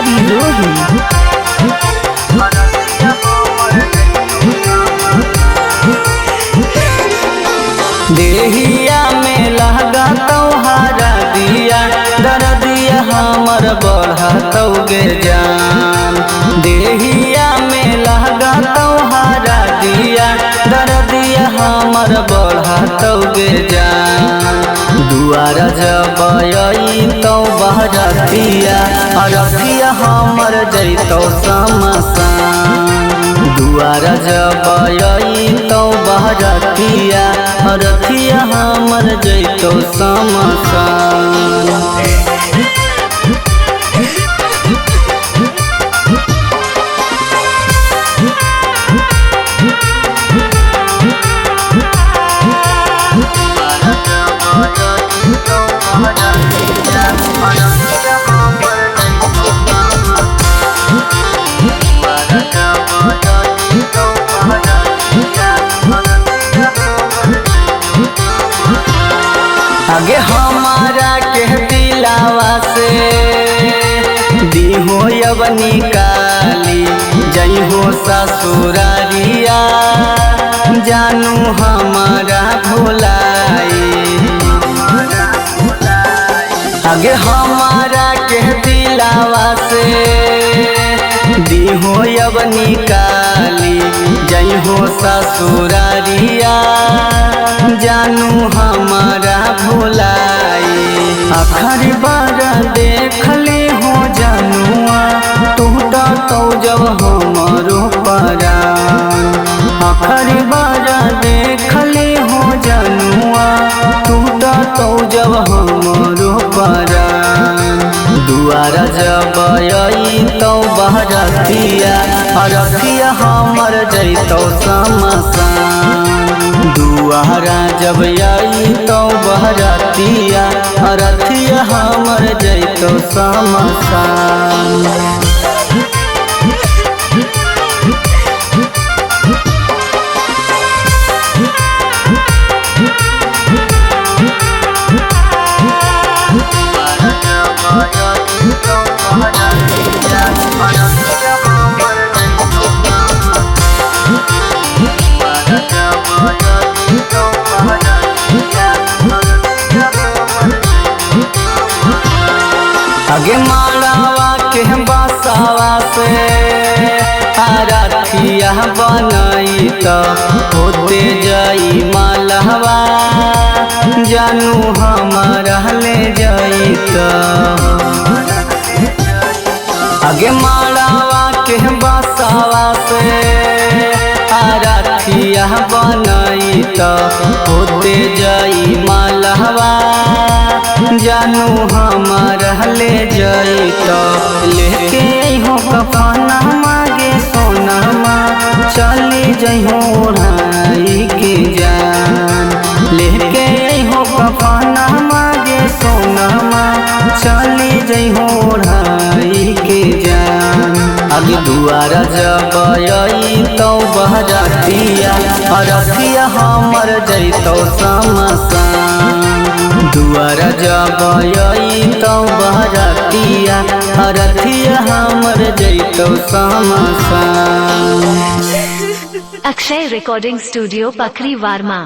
विरोही। देहिया में लगा तोहारा दिया दर्दिया हमर बढ़तौ गे जान। देहिया में लगा तोहारा दिया दर्दिया हमर बढ़तौ गे जान। दुआरा जब अइतौ बहरतिया अरतिया हमर जइतौ शमशान। दुआरा जब अइतौ बहरतिया अरतिया हमर जइतौ शमशान। आगे हमारा के दिलावा से दीहो अब निकाली जइहो ससुरारिया जानू हमारा भुलाई। आगे हमारा के दिलावा से दीहो अब निकाली जइहो ससुरारिया जानू हमारा भुलाई। आखिरी बार देखले हो जानुआ टूटा तो जब हमरो परान। आखिरी बार देखले हो जानुआ टूटा तो जब हमरो परान। दुआरा जब अइतौ बहरतिया अरतिया हमर जइतौ शमशान। दुआरा जब अइतौ बहरतिया अरतिया हमर जइतौ शमशान। आगे मालावा के बसावा से आरतिया बनैत होते जई मालवा जानू हमारा ले जइत। आगे मालावा के बसावा से आरतिया बनैत होते जई मालवा जानू हमारा ले जइत। लेके हो कफना मागे सोनमा चली जइहो ओढ़ाई के जान। लेके हो कफना मागे सोनमा चली जइहो ओढ़ाई के जान। आगे दुआरा जब अइतौ बहरतिया अरतिया हमर जइतौ शमशान। दुआरा जब अइतौ बहरतिया अरतिया हमर जइतौ शमशान। Akshay recording studio Pakri वार्मा।